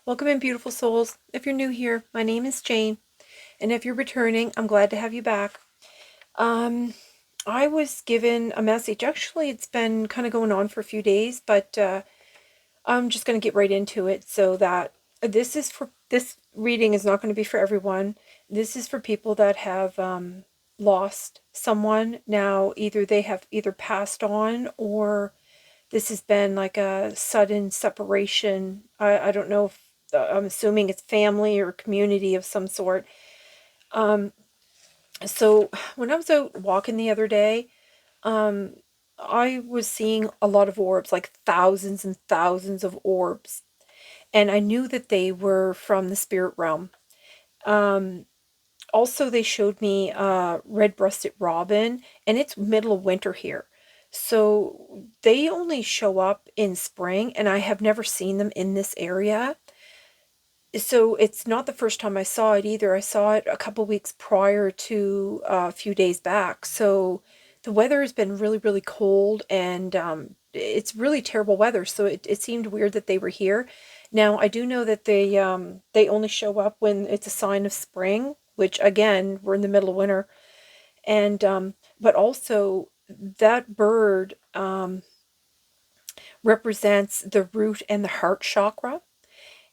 Welcome in, beautiful souls. If you're new here, my name is Jane, and if you're returning, I'm glad to have you back. Um, I was given a message. Actually, it's been kind of going on for a few days, but I'm just going to get right into it. So that this reading is not going to be for everyone. This is for people that have lost someone. Now, either they have either passed on, or this has been like a sudden separation. I don't know if I'm assuming it's family or community of some sort. Um, so when I was out walking the other day, um, I was seeing a lot of orbs, like thousands and thousands of orbs. And I knew that they were from the spirit realm. Um, Also, they showed me red-breasted robin, and it's middle of winter here. So they only show up in spring, and I have never seen them in this area. So it's not the first time I saw it either. I saw it a couple weeks prior to a few days back. So the weather has been really, really cold, and it's really terrible weather. So it seemed weird that they were here. Now, I do know that they only show up when it's a sign of spring, which again, we're in the middle of winter. And but also that bird represents the root and the heart chakra.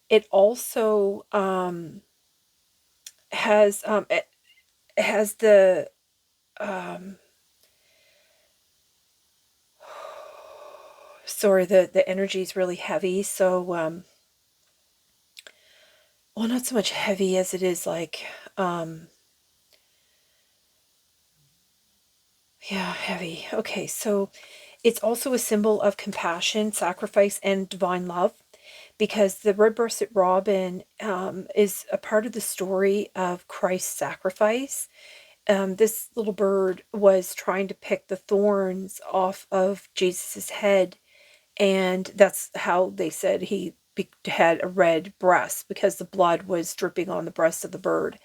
It also it has the um sorry, the energy is really heavy. So well, not so much heavy as it is like yeah, heavy. Okay, so it's also a symbol of compassion, sacrifice, and divine love, because the red-breasted robin is a part of the story of Christ's sacrifice. This little bird was trying to pick the thorns off of Jesus's head, and that's how they said he had a red breast, because the blood was dripping on the breast of the bird.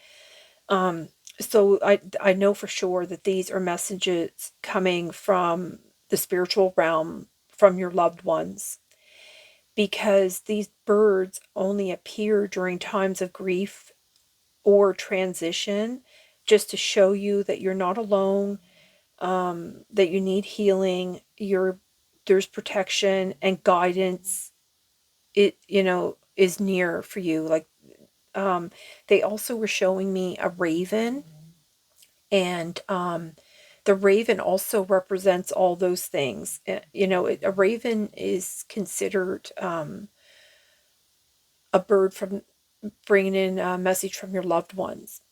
Um, so I know for sure that these are messages coming from the spiritual realm, from your loved ones, because these birds only appear during times of grief or transition, just to show you that you're not alone, that you need healing, there's protection and guidance. It, is near for you. Like, they also were showing me a raven, and the raven also represents all those things. A raven is considered a bird from bringing in a message from your loved ones.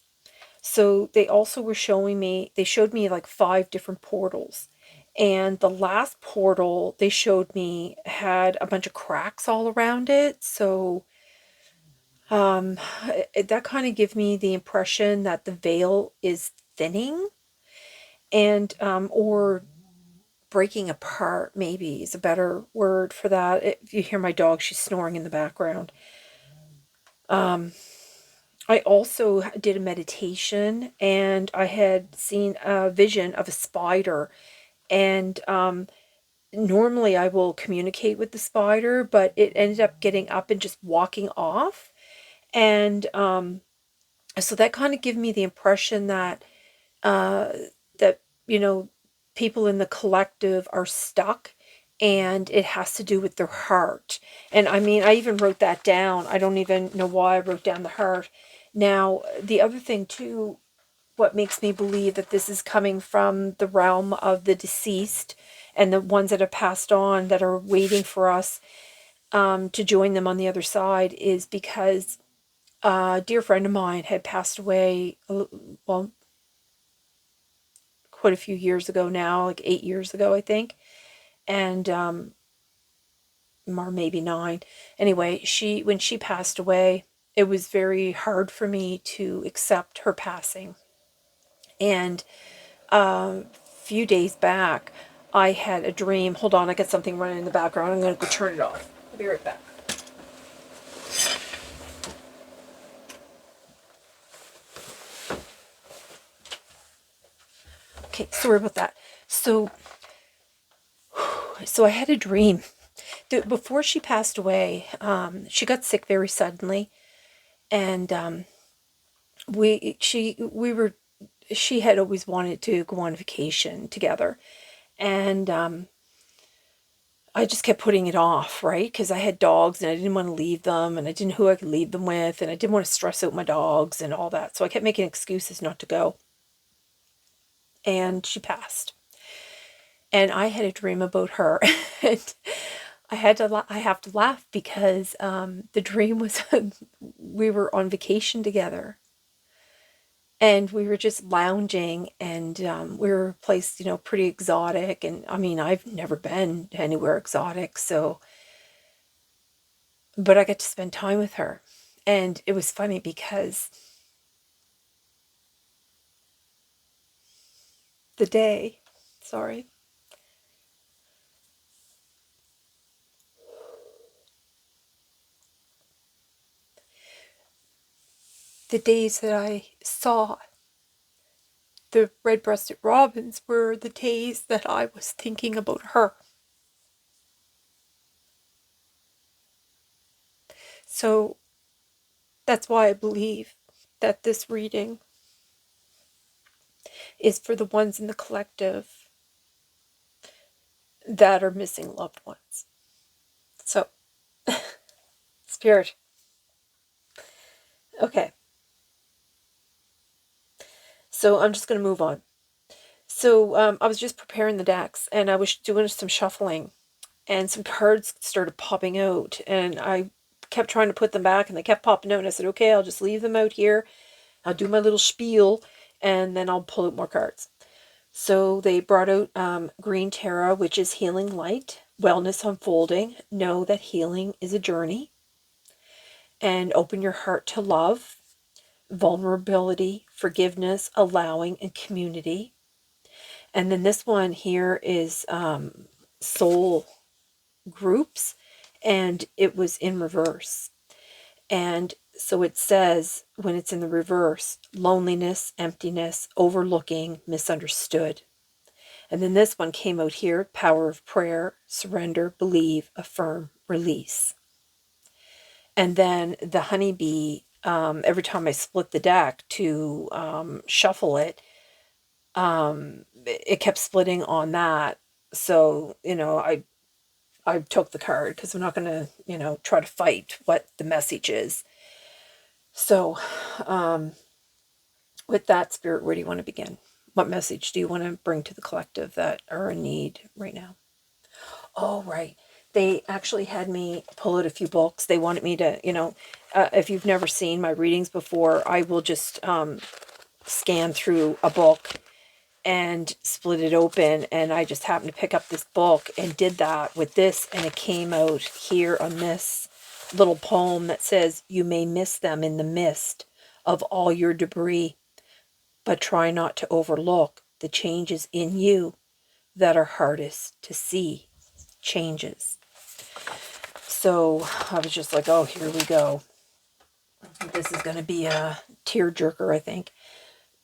So they showed me like 5 different portals. And the last portal they showed me had a bunch of cracks all around it. So um, that kind of gave me the impression that the veil is thinning, and or breaking apart, maybe is a better word for that. If you hear my dog, she's snoring in the background. Um, I also did a meditation, and I had seen a vision of a spider. And normally I will communicate with the spider, but it ended up getting up and just walking off. And so that kind of gave me the impression that uh, that people in the collective are stuck, and it has to do with their heart. And I mean, I even wrote that down. I don't even know why I wrote down the heart. Now, the other thing too, what makes me believe that this is coming from the realm of the deceased and the ones that have passed on, that are waiting for us to join them on the other side, is because a dear friend of mine had passed away, well, quite a few years ago now, like 8 years ago, I think. And or maybe 9. Anyway, when she passed away, it was very hard for me to accept her passing. And a few days back, I had a dream. Hold on, I got something running in the background. I'm going to go turn it off. I'll be right back. Okay, sorry about that. So I had a dream. before she passed away, she got sick very suddenly, and she had always wanted to go on vacation together, and I just kept putting it off, right? Because I had dogs and I didn't want to leave them, and I didn't know who I could leave them with, and I didn't want to stress out my dogs and all that. So I kept making excuses not to go. And she passed. And I had a dream about her. And I have to laugh because the dream was we were on vacation together. And we were just lounging, and we were placed, pretty exotic. And I mean, I've never been anywhere exotic, so, but I got to spend time with her. And it was funny because the day, sorry, the days that I saw the red-breasted robins were the days that I was thinking about her. So that's why I believe that this reading is for the ones in the collective that are missing loved ones. So, Spirit. Okay. So I'm just going to move on. So I was just preparing the decks, and I was doing some shuffling, and some cards started popping out, and I kept trying to put them back, and they kept popping out, and I said, okay, I'll just leave them out here. I'll do my little spiel, and then I'll pull out more cards. So they brought out Green Terra, which is healing light, wellness unfolding. Know that healing is a journey. And open your heart to love, vulnerability, forgiveness, allowing, and community. And then this one here is soul groups, and it was in reverse. And so it says, when it's in the reverse, loneliness, emptiness, overlooking, misunderstood. And then this one came out here, power of prayer, surrender, believe, affirm, release. And then the honeybee, every time I split the deck to shuffle it, it kept splitting on that. So, I took the card because I'm not going to, try to fight what the message is. So, with that, Spirit, where do you want to begin? What message do you want to bring to the collective that are in need right now? Oh, right. They actually had me pull out a few books. They wanted me to, if you've never seen my readings before, I will just scan through a book and split it open. And I just happened to pick up this book and did that with this. And it came out here on this little poem that says, you may miss them in the mist of all your debris, but try not to overlook the changes in you that are hardest to see. Changes. So I was just like, oh, here we go. This is going to be a tearjerker, I think.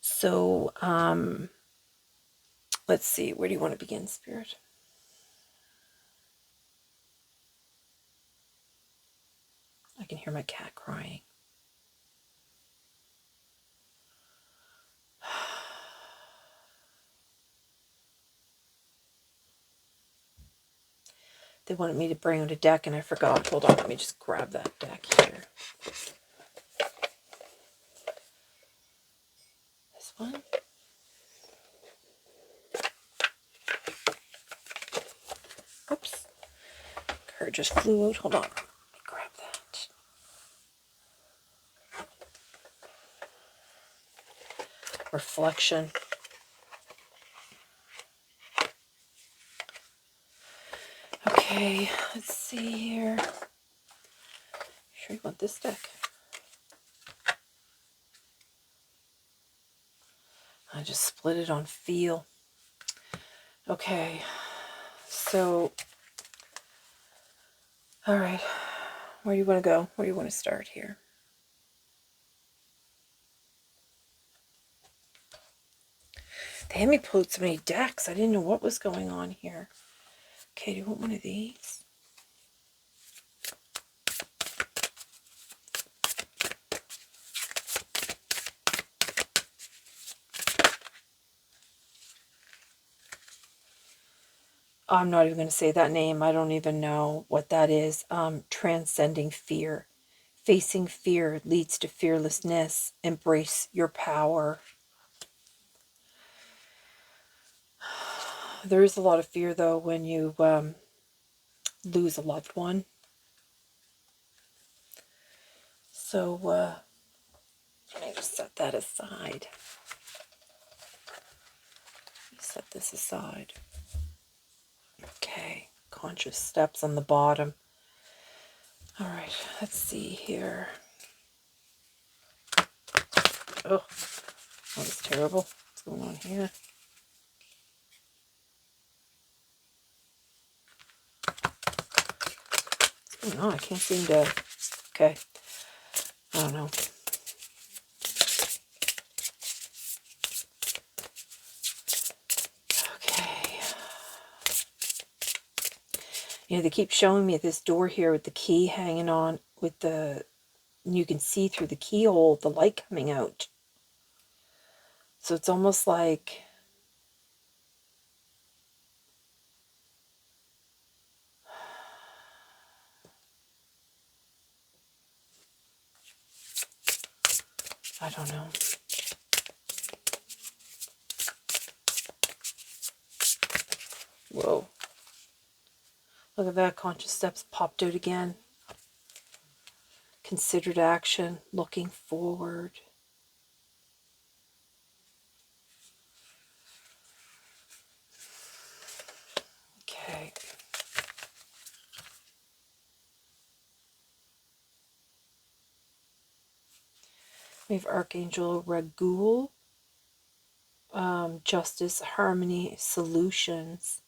So, let's see. Where do you want to begin, Spirit? I can hear my cat crying. They wanted me to bring out a deck, and I forgot. Hold on, let me just grab that deck here. This one. Oops. Card just flew out. Hold on. Let me grab that. Reflection. Okay, let's see here. Sure you want this deck? I just split it on feel. Okay, so, all right, where do you want to go? Where do you want to start here? They had me pull out so many decks. I didn't know what was going on here. Okay, do you want one of these? I'm not even going to say that name. I don't even know what that is. Transcending fear. Facing fear leads to fearlessness. Embrace your power. There is a lot of fear, though, when you lose a loved one. So, let me just set that aside. Set this aside. Okay, conscious steps on the bottom. All right, let's see here. Oh, that was terrible. What's going on here? What's going on? I can't seem to... Okay. I don't know. Okay. You know, they keep showing me this door here with the key hanging on with the... You can see through the keyhole the light coming out. So it's almost like... I don't know. Whoa. Look at that. Conscious steps popped out again. Considered action. Looking forward. Okay. We have Archangel Raguel. Justice, harmony, solutions.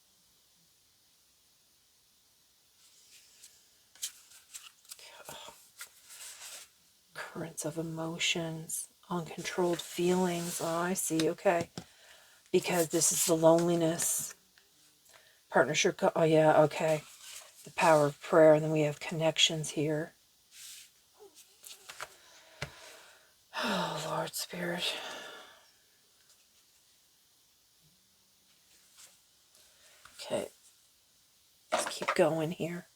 Currents of emotions, uncontrolled feelings. Oh, I see. Okay. Because this is the loneliness. Partnership. Oh, yeah. Okay. The power of prayer. And then we have connections here. Oh, Lord Spirit. Okay. Let's keep going here.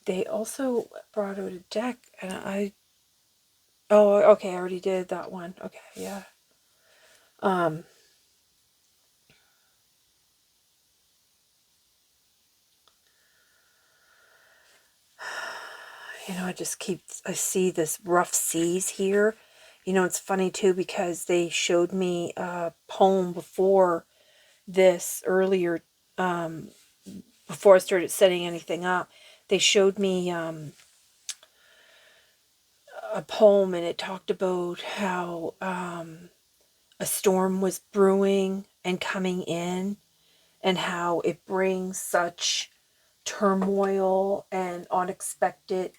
They also brought out a deck. And oh, okay. I already did that one. Okay. Yeah. You know, I see this rough seas here. You know, it's funny too because they showed me a poem before this earlier, before I started setting anything up. They showed me a poem and it talked about how a storm was brewing and coming in and how it brings such turmoil and unexpected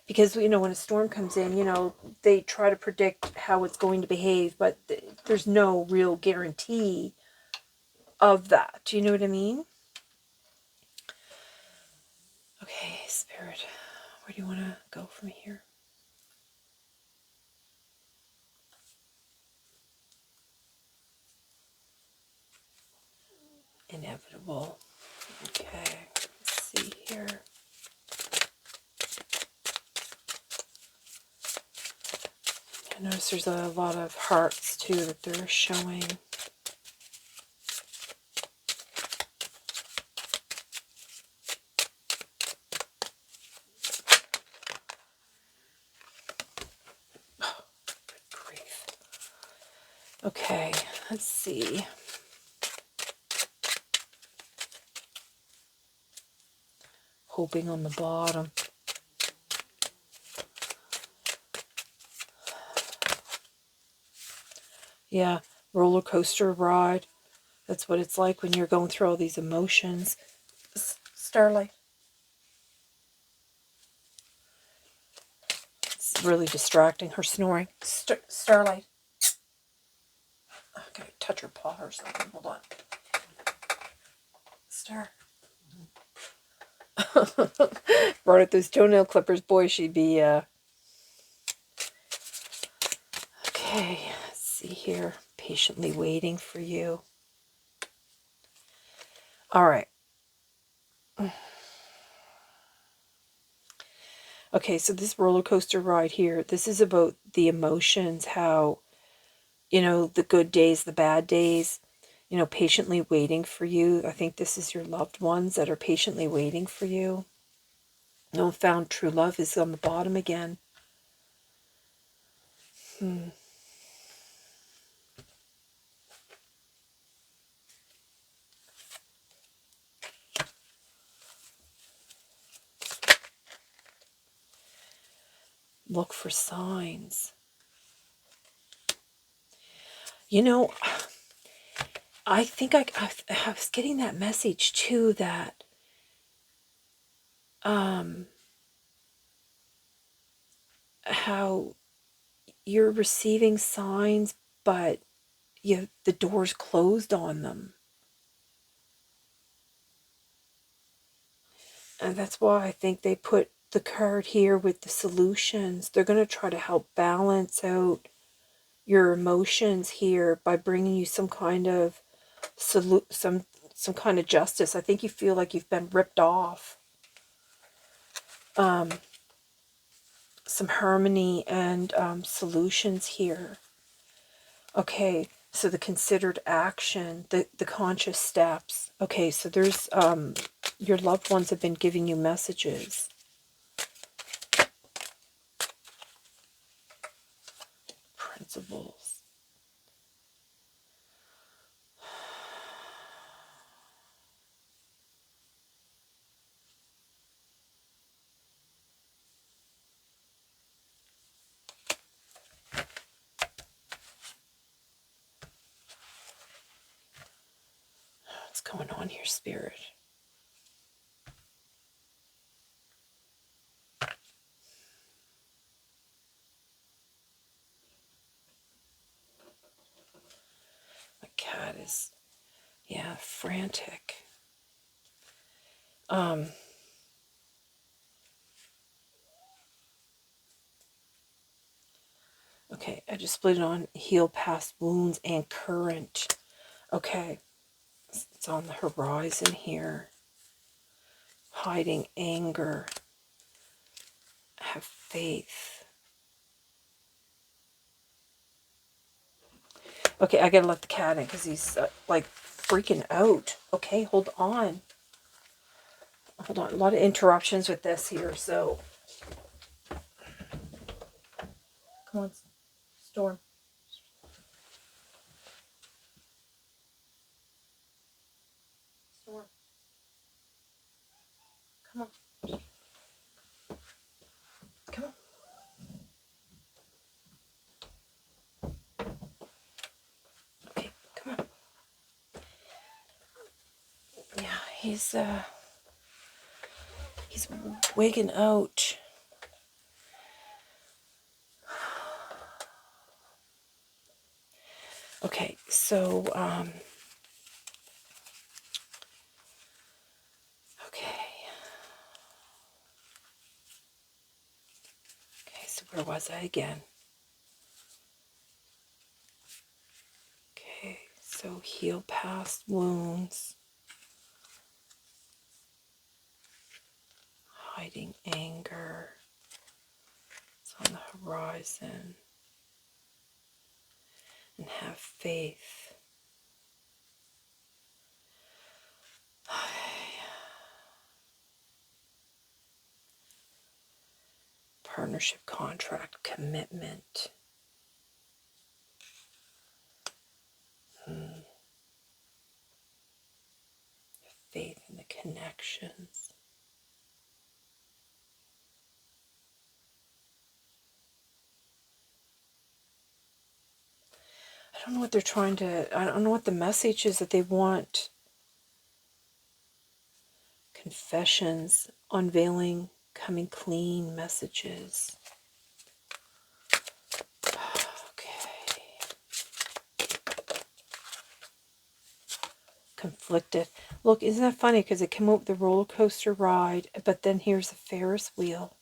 because, you know, when a storm comes in, you know, they try to predict how it's going to behave, but there's no real guarantee of that. Do you know what I mean? Okay, Spirit, where do you want to go from here? Inevitable. Okay, let's see here. I notice there's a lot of hearts too that they're showing. Oh, good grief. Okay, let's see. Hoping on the bottom. Yeah, roller coaster ride. That's what it's like when you're going through all these emotions. Starlight. It's really distracting. Her snoring. Starlight. I'm going to touch her paw or something. Hold on. Star. Brought out those toenail clippers. Boy, she'd be... Okay, let's see here. Patiently waiting for you. All right. Okay, so this roller coaster ride here, this is about the emotions, how, the good days, the bad days, patiently waiting for you. I think this is your loved ones that are patiently waiting for you. No found true love is on the bottom again. Look for signs. I think I was getting that message too, that how you're receiving signs, but the door's closed on them. And that's why I think they put the card here with the solutions. They're going to try to help balance out your emotions here by bringing you some kind of some kind of justice. I think you feel like you've been ripped off. Some harmony and solutions here. Okay, so the considered action, the conscious steps. Okay, so there's your loved ones have been giving you messages. Principles. What's going on here, Spirit? My cat is, frantic. Okay, I just split it on heal past wounds and current. Okay, it's on the horizon here. Hiding anger. Have faith. Okay, I gotta let the cat in because he's like freaking out. Okay, hold on. Hold on. A lot of interruptions with this here, so. Come on, Storm. Storm. Come on. Come on. Okay, come on. Yeah, he's wigging out. Okay, so okay, so where was I again? Okay, so heal past wounds. Hiding anger. It's on the horizon. And have faith. Partnership, contract, commitment. Faith in the connections. I don't know what they're trying to, I don't know what the message is that they want. Confessions, unveiling, coming clean messages. Okay. Conflicted. Look, isn't that funny? Because it came up with the roller coaster ride, but then here's a Ferris wheel.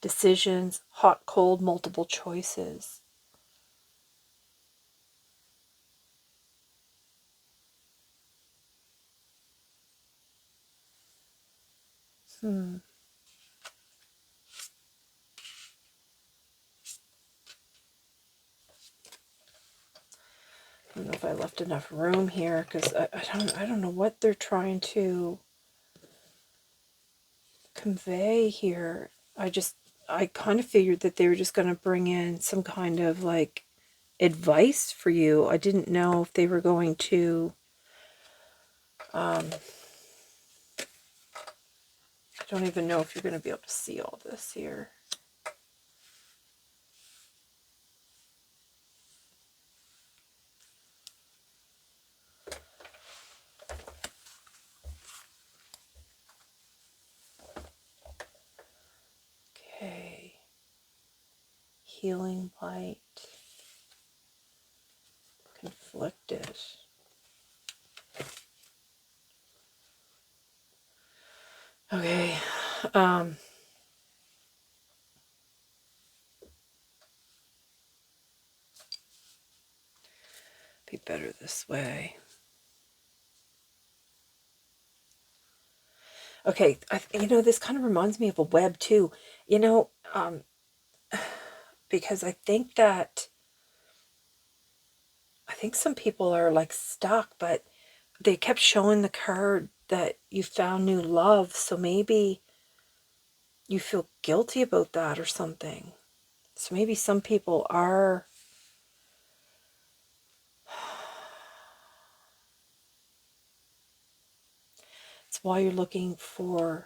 Decisions, hot, cold, multiple choices. I don't know if I left enough room here, because I don't know what they're trying to convey here. I kind of figured that they were just going to bring in some kind of like advice for you. I didn't know if they were going to, I don't even know if you're going to be able to see all this here. Okay. Healing light. Conflicted. Okay. Be better this way. Okay, this kind of reminds me of a web too. Because I think some people are like stuck, but they kept showing the card that you found new love, so maybe you feel guilty about that or something. So maybe some people are... It's why you're looking for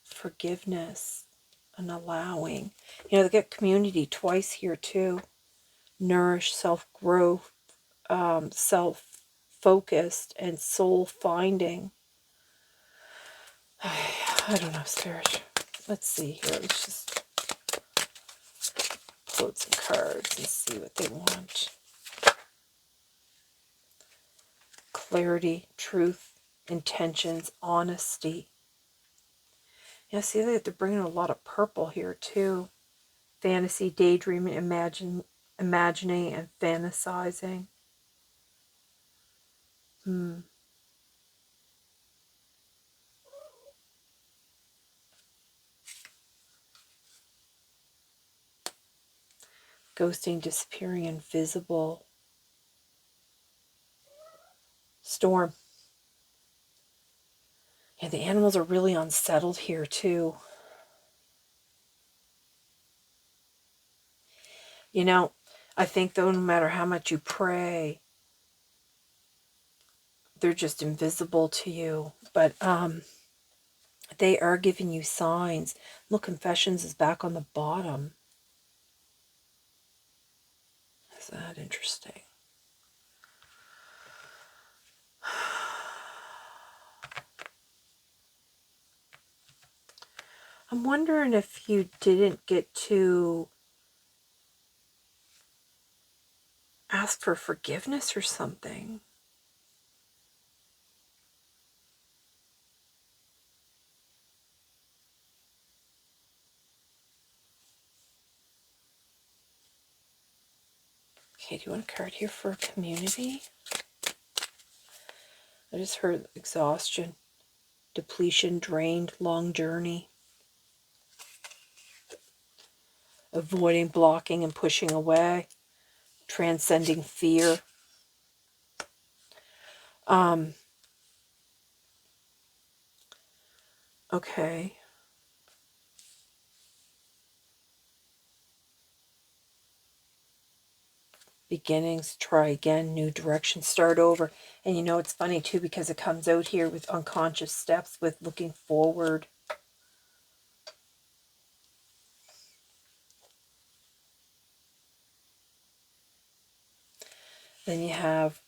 forgiveness and allowing. They get community twice here too. Nourish, self-growth, self-focused, and soul-finding. I don't know, Spirit. Let's see here. Let's just float some cards and see what they want. Clarity, truth, intentions, honesty. See that they're bringing a lot of purple here too. Fantasy, daydreaming, imagining, and fantasizing. Ghosting, disappearing, invisible. Storm. Yeah, the animals are really unsettled here too. I think though, no matter how much you pray, they're just invisible to you. But they are giving you signs. Look, Confessions is back on the bottom. Is that interesting? I'm wondering if you didn't get to ask for forgiveness or something. Okay, do you want a card here for community? I just heard exhaustion, depletion, drained, long journey. Avoiding, blocking, and pushing away. Transcending fear. Okay. Beginnings, try again, new direction, start over. And it's funny too, because it comes out here with unconscious steps, with looking forward. Then you have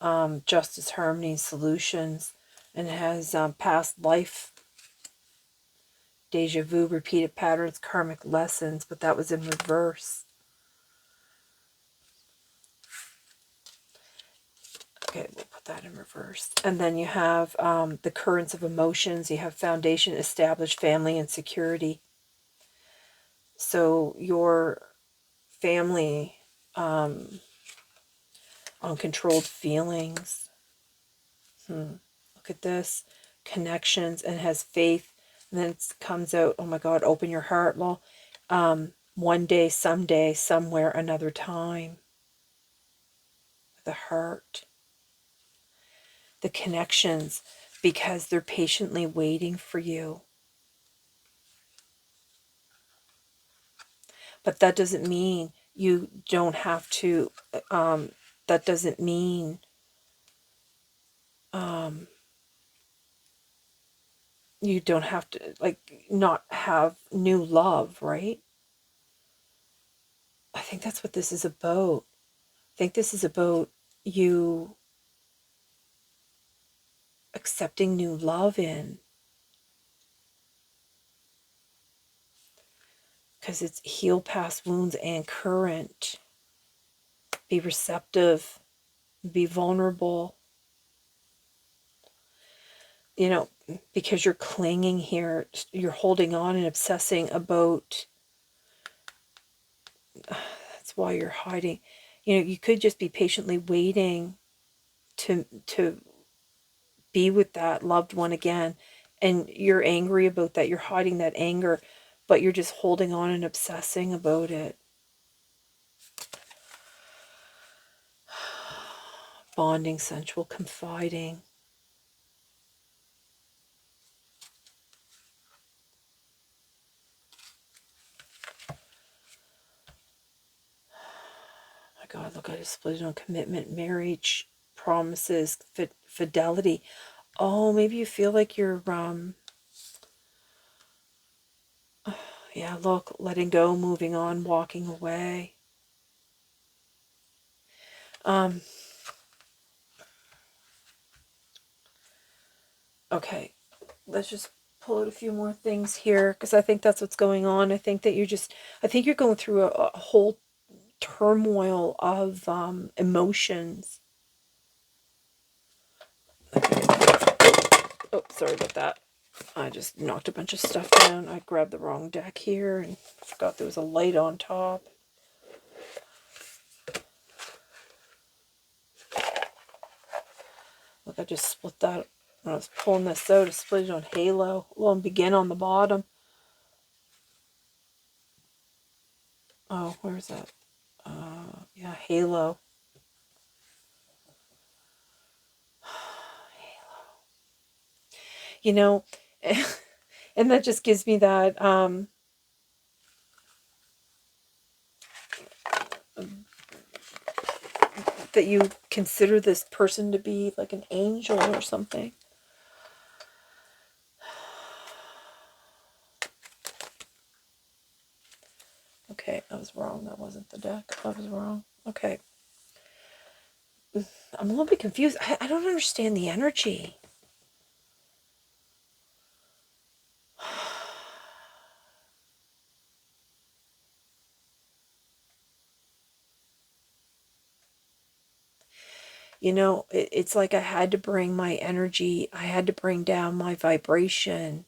justice, harmony, solutions, and it has past life, deja vu, repeated patterns, karmic lessons, but that was in reverse. Okay, we'll put that in reverse. And then you have the currents of emotions. You have foundation, established, family, and security. So your family, uncontrolled feelings. Look at this. Connections, and has faith, And then it comes out, oh my God, open your heart. Well, one day, someday, somewhere, another time. The heart. The connections, because they're patiently waiting for you. But that doesn't mean you don't have to, that doesn't mean you don't have to, like, not have new love, right? I think that's what this is about. I think this is about you accepting new love in. Because it's heal past wounds and current. Be receptive. Be vulnerable. You know, because you're clinging here, you're holding on and obsessing about, that's why you're hiding. You know, you could just be patiently waiting to be with that loved one again, and you're angry about that, you're hiding that anger, but you're just holding on and obsessing about it. Bonding, sensual, confiding. My God, look, I just split it on commitment, marriage, promises, fidelity. Oh, maybe you feel like you're, yeah, look, letting go, moving on, walking away. Okay, let's just pull out a few more things here, because I think that's what's going on. I think that I think you're going through a whole turmoil of emotions. Oh, sorry about that. I just knocked a bunch of stuff down. I grabbed the wrong deck here and forgot there was a light on top. Look, I just split that. When I was pulling this out, I split it on Halo. Well, and Begin on the bottom. Oh, where's that? Yeah, Halo. You know, and that just gives me that, that you consider this person to be like an angel or something. Okay, I was wrong. That wasn't the deck. I was wrong. Okay. I'm a little bit confused. I don't understand the energy. You know, it's like I had to bring my energy, I had to bring down my vibration,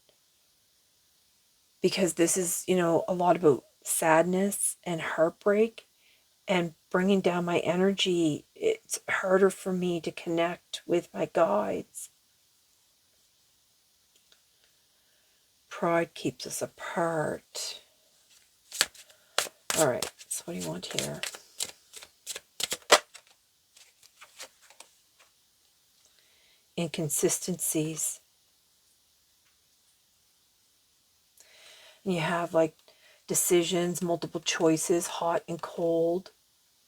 because this is, you know, a lot about sadness and heartbreak, and bringing down my energy, it's harder for me to connect with my guides. Pride keeps us apart. All right, so what do you want here? Inconsistencies. And you have like decisions, multiple choices, hot and cold,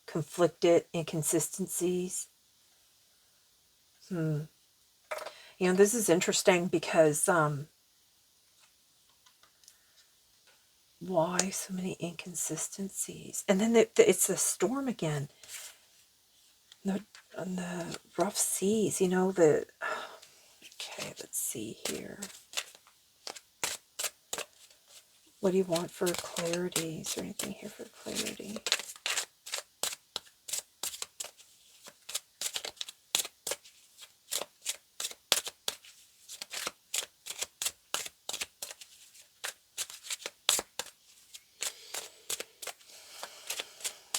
conflicted, inconsistencies. You know, this is interesting because why so many inconsistencies? And then it's the storm again. On the rough seas, you know, the... Okay, let's see here. What do you want for clarity? Is there anything here for clarity?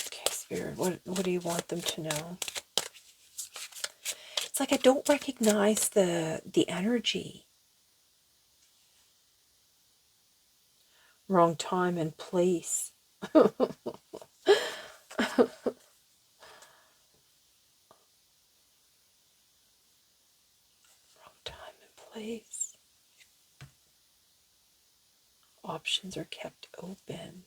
Okay, Spirit, what do you want them to know? It's like I don't recognize the energy. Wrong time and place. Wrong time and place. Options are kept open.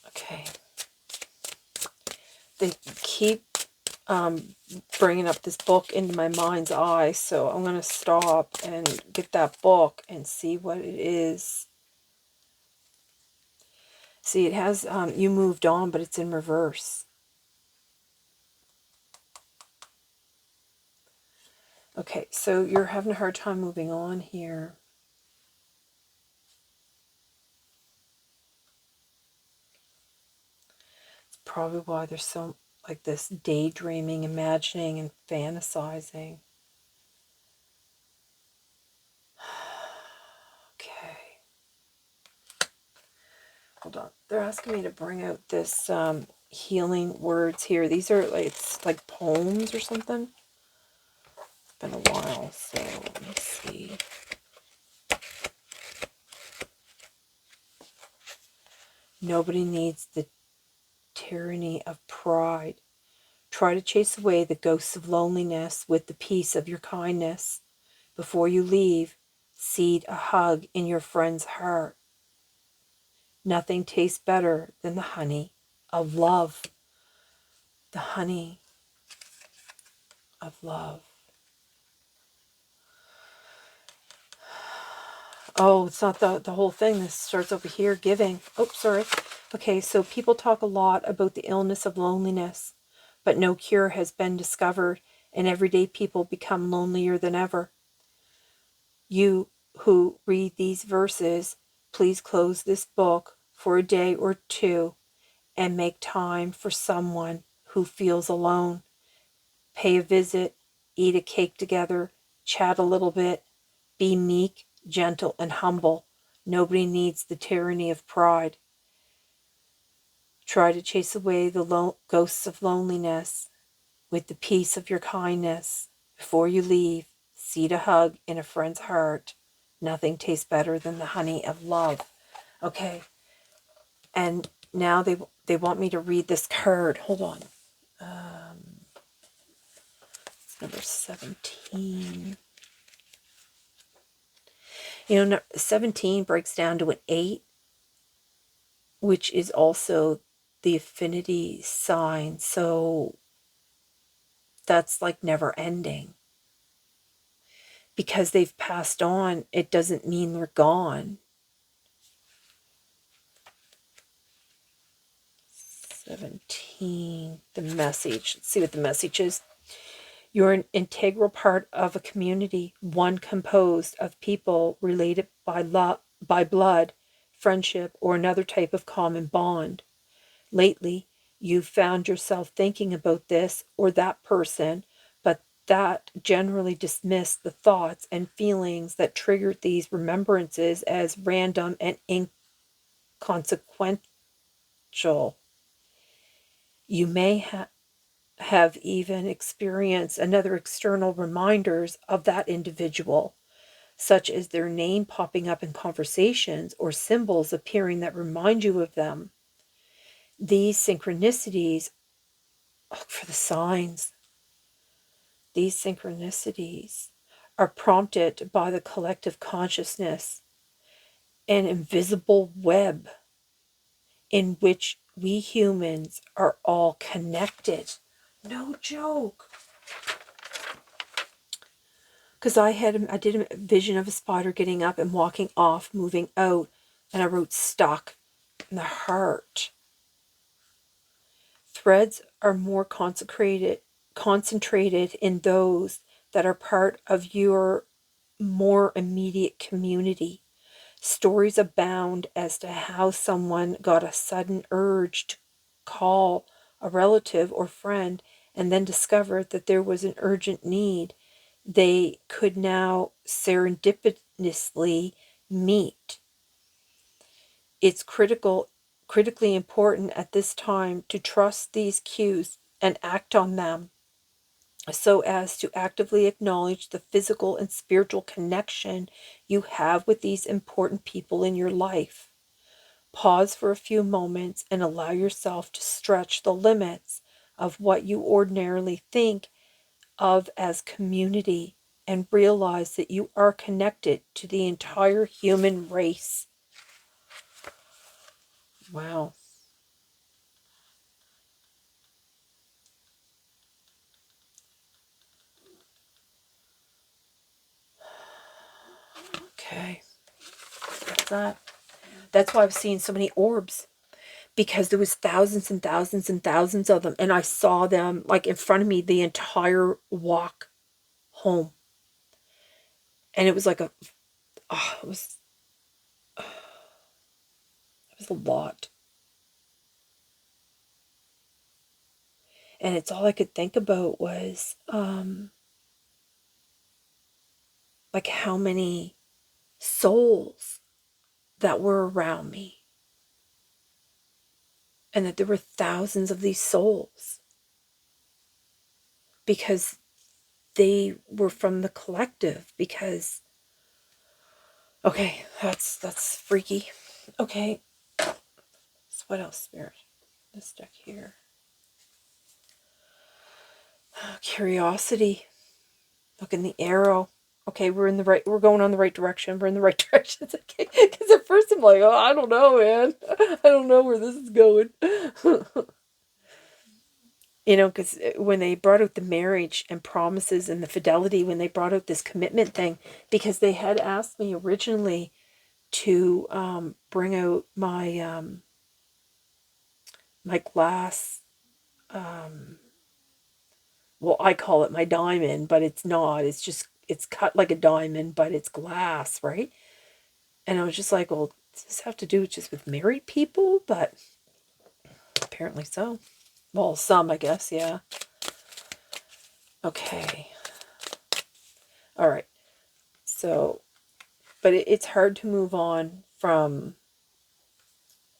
Okay. They keep bringing up this book into my mind's eye, so I'm going to stop and get that book and see what it is. See, it has you moved on, but it's in reverse. Okay, so you're having a hard time moving on here. It's probably why there's so like this daydreaming, imagining, and fantasizing. Okay. Hold on. They're asking me to bring out this healing words here. These are like, it's like poems or something. It's been a while, so let me see. Nobody needs the tyranny of pride. Try to chase away the ghosts of loneliness with the peace of your kindness. Before you leave, seed a hug in your friend's heart. Nothing tastes better than the honey of love. The honey of love. Oh, it's not the whole thing. This starts over here, giving. Oh, sorry. Okay, so people talk a lot about the illness of loneliness, but no cure has been discovered, and everyday people become lonelier than ever. You who read these verses, please close this book for a day or two and make time for someone who feels alone. Pay a visit, eat a cake together, chat a little bit, be meek, gentle, and humble. Nobody needs the tyranny of pride. Try to chase away the ghosts of loneliness with the peace of your kindness. Before you leave, seed a hug in a friend's heart. Nothing tastes better than the honey of love. Okay, and now they want me to read this card. Hold on. It's number 17. You know, 17 breaks down to an 8, which is also the affinity sign. So that's like never ending. Because they've passed on, it doesn't mean they're gone. 17, the message. Let's see what the message is. You're an integral part of a community, one composed of people related by blood, friendship, or another type of common bond. Lately, you've found yourself thinking about this or that person, but that generally dismissed the thoughts and feelings that triggered these remembrances as random and inconsequential. You may have even experienced another external reminders of that individual, such as their name popping up in conversations or symbols appearing that remind you of them. These synchronicities, look for the signs. These synchronicities are prompted by the collective consciousness, an invisible web in which we humans are all connected. No joke. Because I did a vision of a spider getting up and walking off, moving out, and I wrote stuck in the heart. Threads are more concentrated in those that are part of your more immediate community. Stories abound as to how someone got a sudden urge to call a relative or friend and then discovered that there was an urgent need, they could now serendipitously meet. It's critically important at this time to trust these cues and act on them so as to actively acknowledge the physical and spiritual connection you have with these important people in your life. Pause for a few moments and allow yourself to stretch the limits of what you ordinarily think of as community and realize that you are connected to the entire human race. Wow. Okay. That's that. That's why I've seen so many orbs, because there was thousands and thousands and thousands of them, and I saw them like in front of me the entire walk home. And it was like it was a lot. And it's all I could think about was like how many souls that were around me, and that there were thousands of these souls because they were from the collective. Because okay, that's freaky. Okay, so what else, Spirit? This deck here. Curiosity. Look in the arrow. Okay, we're going on the right direction. We're in the right direction. Okay. Because at first I'm like, oh, I don't know, man. I don't know where this is going. You know, because when they brought out the marriage and promises and the fidelity, when they brought out this commitment thing, because they had asked me originally to bring out my my glass, well, I call it my diamond, but it's not. It's cut like a diamond, but it's glass, right? And I was just like, well, does this have to do just with married people? But apparently so. Well, some, I guess, yeah. Okay. All right. So, but it's hard to move on from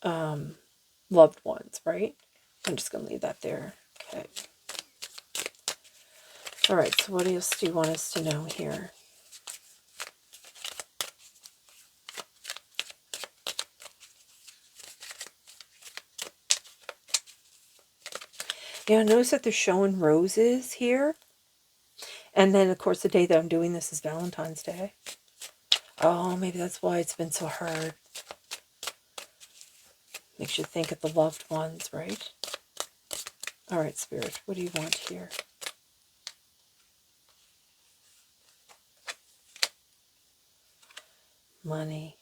loved ones, right? I'm just going to leave that there. Okay. All right. So what else do you want us to know here? Yeah, notice that they're showing roses here. And then, of course, the day that I'm doing this is Valentine's Day. Oh, maybe that's why it's been so hard. Makes you think of the loved ones, right? All right, Spirit, what do you want here? Money.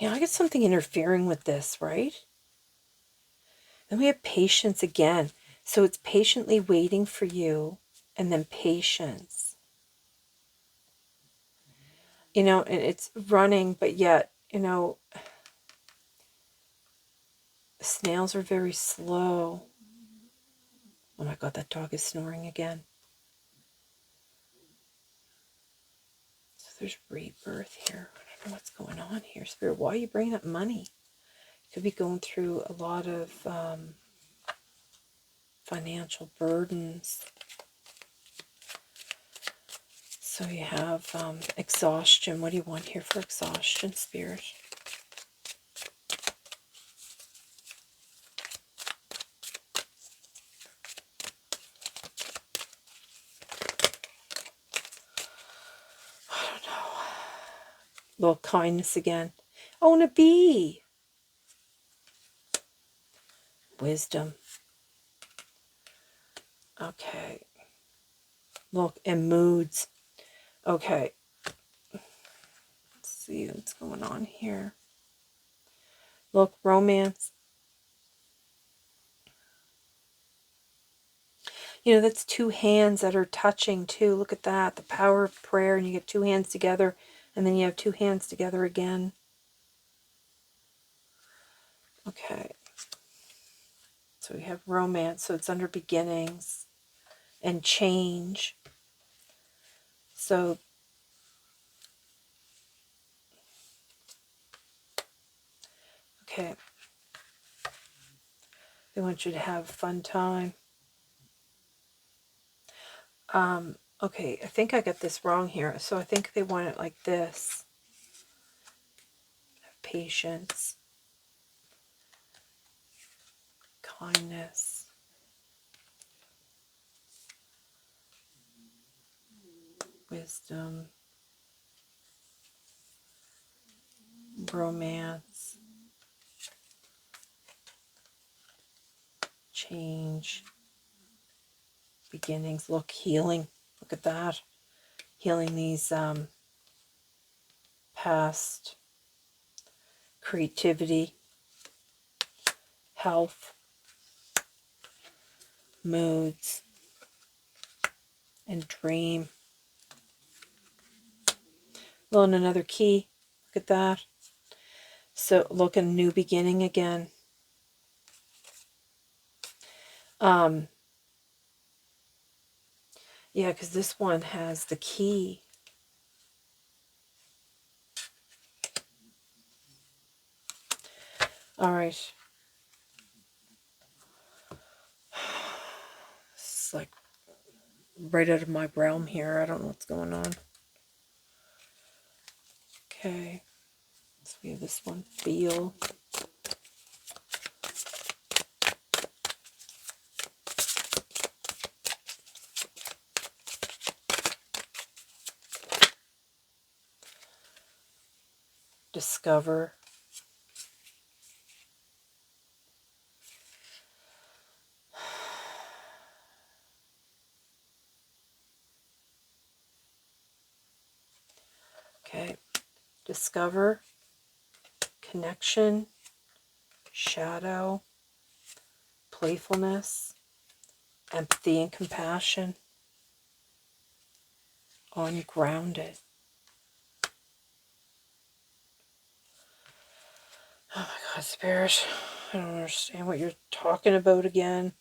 Yeah, I get something interfering with this, right? Then we have patience again. So it's patiently waiting for you, and then patience. You know, and it's running, but yet, you know, snails are very slow. Oh my God, that dog is snoring again. So there's rebirth here. I don't know what's going on here. Spirit, why are you bringing up money? You could be going through a lot of financial burdens. So you have exhaustion. What do you want here for exhaustion, Spirit? I don't know. A little kindness again. Oh, and a bee. Wisdom. Okay. Look, and moods. Okay. Let's see what's going on here. Look, romance. You know, that's two hands that are touching too. Look at that. The power of prayer. And you get two hands together. And then you have two hands together again. Okay. So we have romance. So it's under beginnings and change. So okay. They want you to have a fun time. Okay, I think I got this wrong here. So I think they want it like this. Have patience, kindness, wisdom, romance, change, beginnings. Look, healing. Look at that. Healing these past, creativity, health, moods, and dream. Well, and another key. Look at that. So look, a new beginning again. Yeah, because this one has the key. All right. It's like right out of my realm here. I don't know what's going on. Okay. So we have this one. Feel. Discover. Okay. Discover. Connection. Shadow. Playfulness. Empathy and compassion. Ungrounded. Oh my God, Spirit. I don't understand what you're talking about again.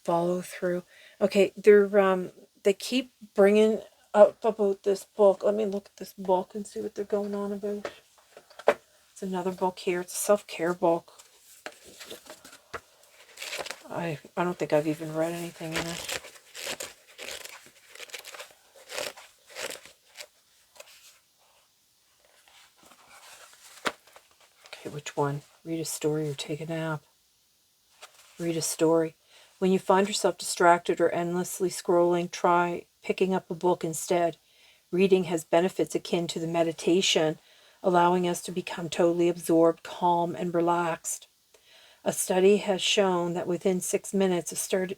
Follow through. Okay, they keep bringing up about this book. Let me look at this book and see what they're going on about. It's another book here. It's a self-care book. I don't think I've even read anything in it. Okay, which one? Read a story or take a nap. Read a story. When you find yourself distracted or endlessly scrolling, try picking up a book instead. Reading has benefits akin to the meditation, allowing us to become totally absorbed, calm, and relaxed. A study has shown that within 6 minutes of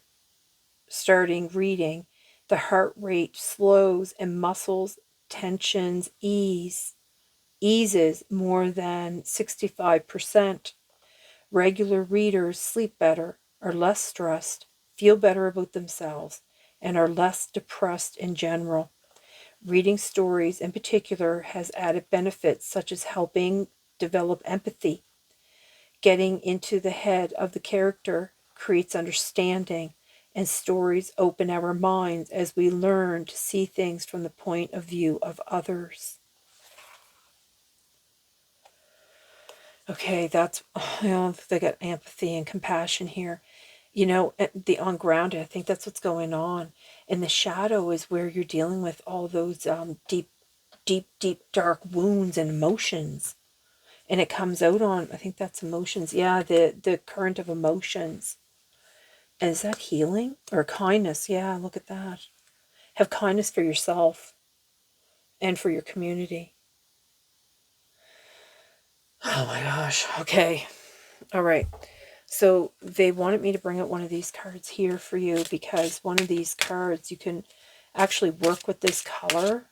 starting reading, the heart rate slows and muscles tensions eases more than 65%. Regular readers sleep better, are less stressed, feel better about themselves, and are less depressed in general. Reading stories in particular has added benefits such as helping develop empathy. Getting into the head of the character creates understanding, and stories open our minds as we learn to see things from the point of view of others. Okay, that's, they got empathy and compassion here. The ungrounded, I think that's what's going on. And the shadow is where you're dealing with all those deep, dark wounds and emotions. And it comes out on, I think that's emotions. Yeah, the current of emotions. And is that healing or kindness? Yeah, look at that. Have kindness for yourself and for your community. Oh my gosh. Okay. All right. So they wanted me to bring out one of these cards here for you because one of these cards, you can actually work with this color.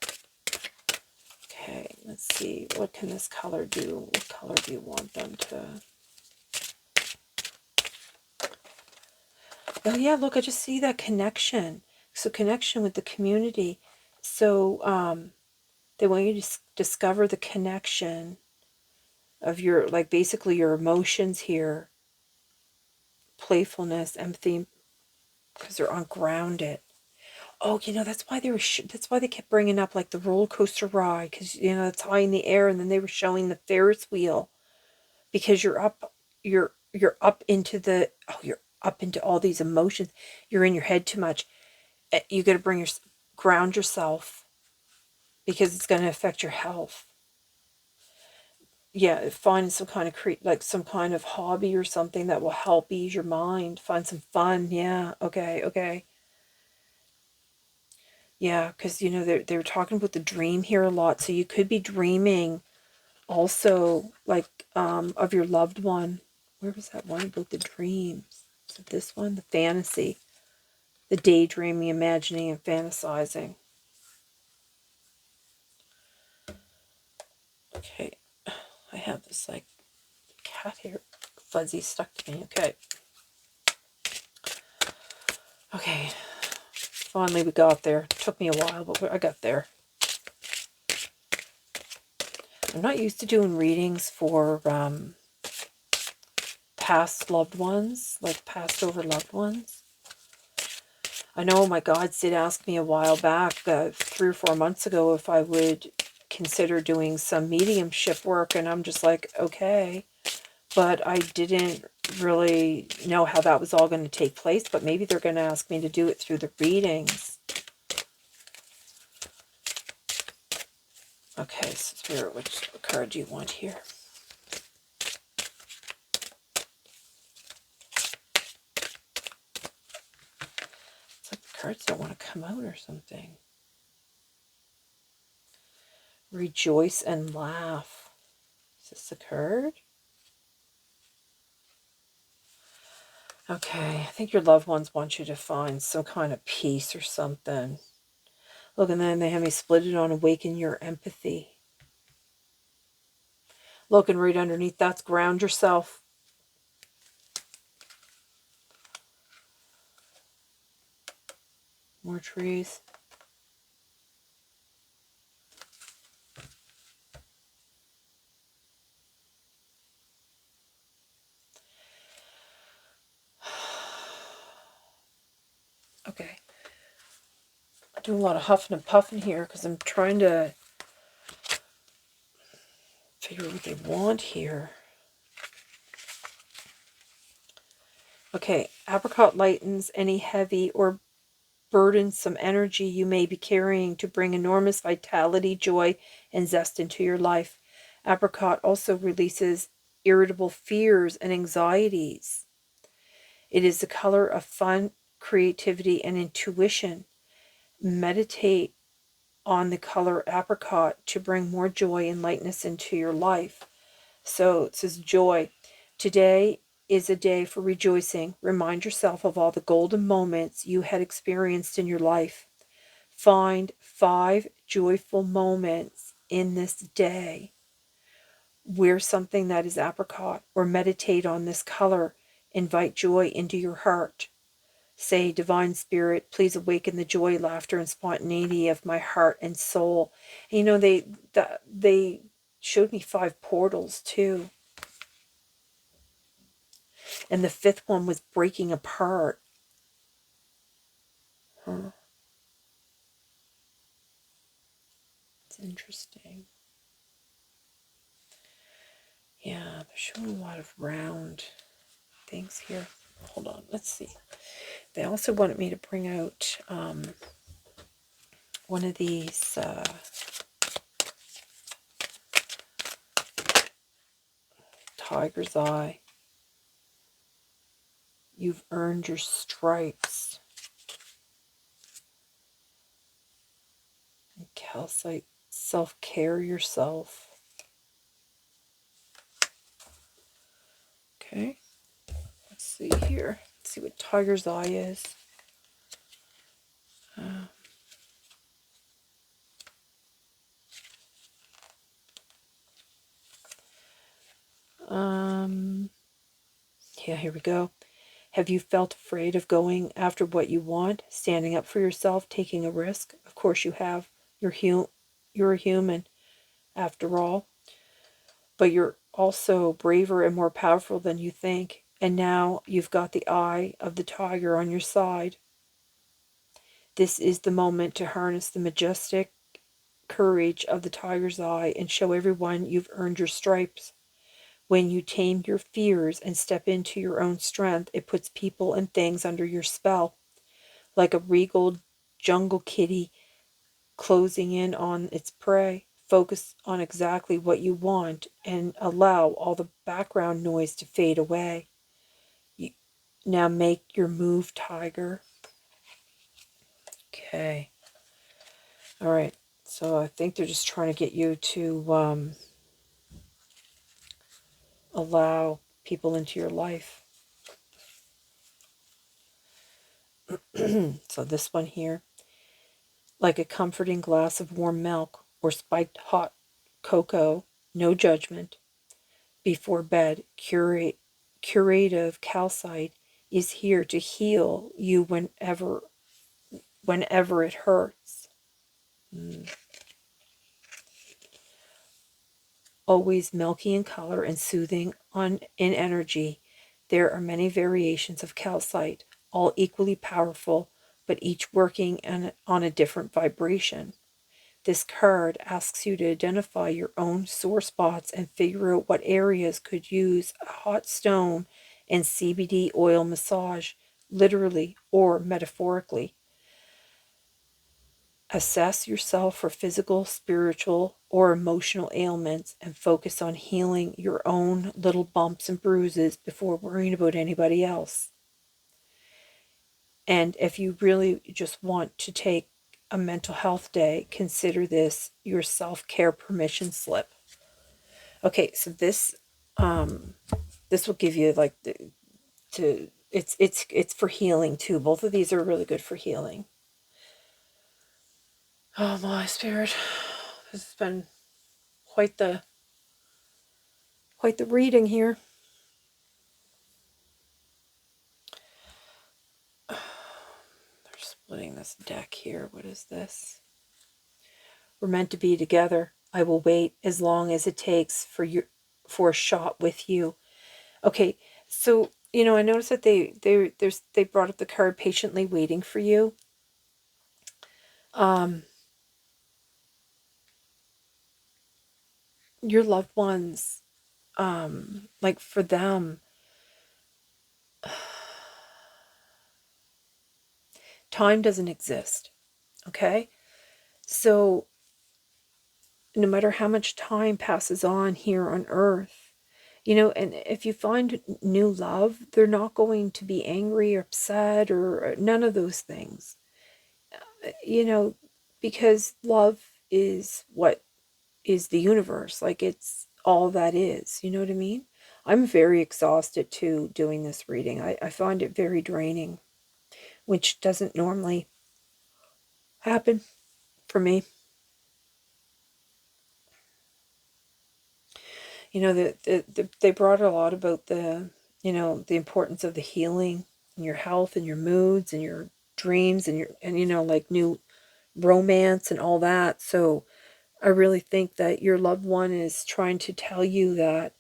Okay, let's see. What can this color do? What color do you want them to... Oh yeah, look, I just see that connection. So connection with the community. So they want you to discover the connection of your, like, basically your emotions here. Playfulness, empathy, because they're ungrounded. Oh, that's why they were. That's why they kept bringing up like the roller coaster ride, because it's high in the air, and then they were showing the Ferris wheel, because you're up, you're up into the. Oh, you're up into all these emotions. You're in your head too much. You got to ground yourself, because it's going to affect your health. Yeah, find some kind of like some kind of hobby or something that will help ease your mind. Find some fun. Yeah. Okay. Okay. Yeah, because they're talking about the dream here a lot, so you could be dreaming also, like, of your loved one. Where was that one about the dreams? Is it this one? The fantasy, the daydreaming, imagining, and fantasizing. Okay, I have this like cat hair fuzzy stuck to me. Okay. Finally, we got there. It took me a while, but I got there. I'm not used to doing readings for past loved ones, like passed over loved ones. I know my gods did ask me a while back, 3 or 4 months ago, if I would consider doing some mediumship work, and I'm just like, okay. But I didn't really know how that was all going to take place, but maybe they're going to ask me to do it through the readings. Okay, so Spirit, which card do you want here? It's like the cards don't want to come out or something. Rejoice and laugh. Is this the card? Okay, I think your loved ones want you to find some kind of peace or something. Look, and then they have me split it on awaken your empathy. Look, and right underneath that's ground yourself. More trees. Okay. I'm doing a lot of huffing and puffing here because I'm trying to figure out what they want here. Okay, apricot lightens any heavy or burdensome energy you may be carrying to bring enormous vitality, joy, and zest into your life. Apricot also releases irritable fears and anxieties. It is the color of fun, creativity, and intuition. Meditate on the color apricot to bring more joy and lightness into your life. So it says joy. Today is a day for rejoicing. Remind yourself of all the golden moments you had experienced in your life. Find 5 joyful moments in this day. Wear something that is apricot or meditate on this color. Invite joy into your heart. Say, Divine Spirit, please awaken the joy, laughter, and spontaneity of my heart and soul. And they showed me 5 portals too. And the 5th one was breaking apart. Huh. It's interesting. Yeah, they're showing a lot of round things here. Hold on, let's see. They also wanted me to bring out one of these tiger's eye. You've earned your stripes. And calcite, self-care yourself. Okay, let's see here. Let's see what tiger's eye is. Yeah, here we go. Have you felt afraid of going after what you want, standing up for yourself, taking a risk? Of course you have. You're a human, after all. But you're also braver and more powerful than you think. And now you've got the eye of the tiger on your side. This is the moment to harness the majestic courage of the tiger's eye and show everyone you've earned your stripes. When you tame your fears and step into your own strength, it puts people and things under your spell, like a regal jungle kitty closing in on its prey. Focus on exactly what you want and allow all the background noise to fade away. You, now make your move, tiger. Okay. All right. So I think they're just trying to get you to allow people into your life. So this one here, like a comforting glass of warm milk or spiked hot cocoa, no judgment. Before bed, curative calcite is here to heal you whenever it hurts. Always milky in color and soothing in energy, there are many variations of calcite, all equally powerful, but each working on a different vibration. This card asks you to identify your own sore spots and figure out what areas could use a hot stone and CBD oil massage, literally or metaphorically. Assess yourself for physical, spiritual, or emotional ailments and focus on healing your own little bumps and bruises before worrying about anybody else. And if you really just want to take a mental health day, consider this your self-care permission slip. Okay, so this will give you like it's for healing too. Both of these are really good for healing. Oh my spirit, this has been quite the reading here. They're splitting this deck here. What is this? We're meant to be together. I will wait as long as it takes for a shot with you. Okay, so I noticed that they brought up the card patiently waiting for you. Your loved ones, like for them, time doesn't exist. Okay, so no matter how much time passes on here on earth, and if you find new love, they're not going to be angry or upset or none of those things. Because love is what is the universe. Like, it's all that is. You know what I mean? I'm very exhausted too doing this reading. I find it very draining, which doesn't normally happen for me. They brought a lot about the importance of the healing and your health and your moods and your dreams and like new romance and all that. So I really think that your loved one is trying to tell you that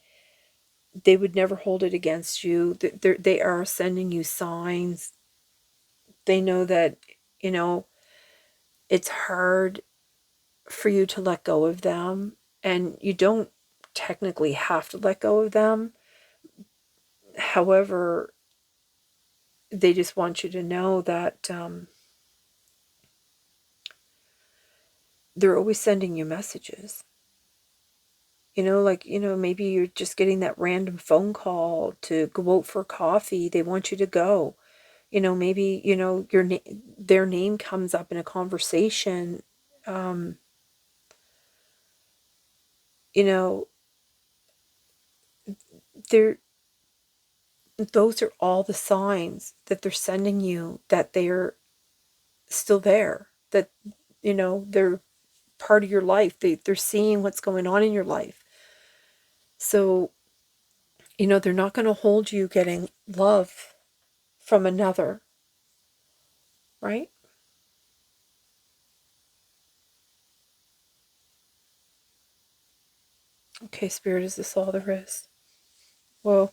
they would never hold it against you. They are sending you signs. They know that, it's hard for you to let go of them, and you don't technically have to let go of them. However, they just want you to know that they're always sending you messages. Maybe you're just getting that random phone call to go out for coffee. They want you to go. Maybe, their name comes up in a conversation. You know, they're those are all the signs that they're sending you that they're still there, that they're part of your life. They're seeing what's going on in your life. So, they're not going to hold you getting love from another, right? Okay, Spirit, is this all there is? Whoa.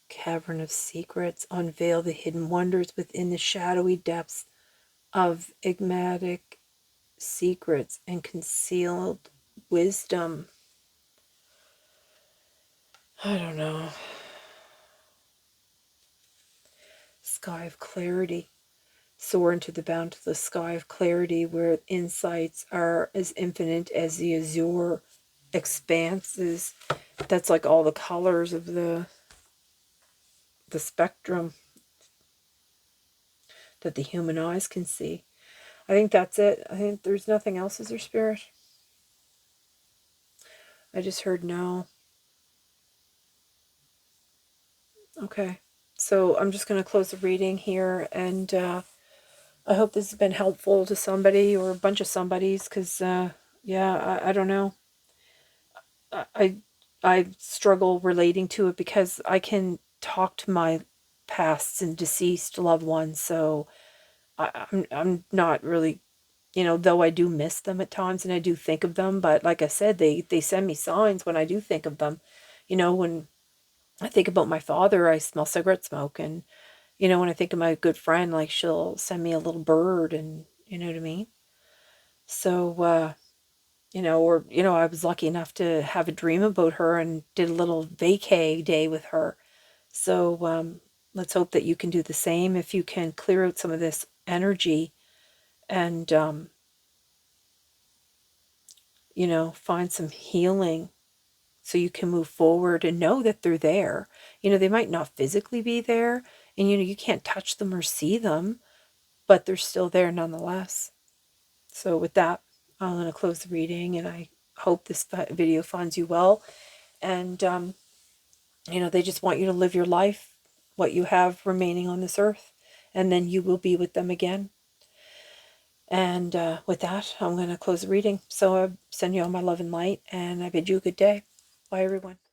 Cavern of secrets, unveil the hidden wonders within the shadowy depths of enigmatic secrets and concealed wisdom. I don't know. Sky of clarity. Soar into the boundless sky of clarity where insights are as infinite as the azure expanses. That's like all the colors of the spectrum that the human eyes can see. I think that's it. I think there's nothing else, is there, Spirit? I just heard no. Okay. So I'm just going to close the reading here, and I hope this has been helpful to somebody or a bunch of somebodies, because, yeah, I don't know. I, I struggle relating to it because I can talk to my pasts and deceased loved ones, so I'm not really, though I do miss them at times and I do think of them, but like I said, they send me signs when I do think of them. When I think about my father, I smell cigarette smoke, and when I think of my good friend, like, she'll send me a little bird, and you know what I mean? So, I was lucky enough to have a dream about her and did a little vacay day with her. So, let's hope that you can do the same if you can clear out some of this energy and, find some healing so you can move forward and know that they're there. They might not physically be there, and you can't touch them or see them, but they're still there nonetheless. So with that, I'm going to close the reading, and I hope this video finds you well. And, they just want you to live your life, what you have remaining on this earth, and then you will be with them again. And with that, I'm going to close the reading. So I send you all my love and light, and I bid you a good day. Bye, everyone.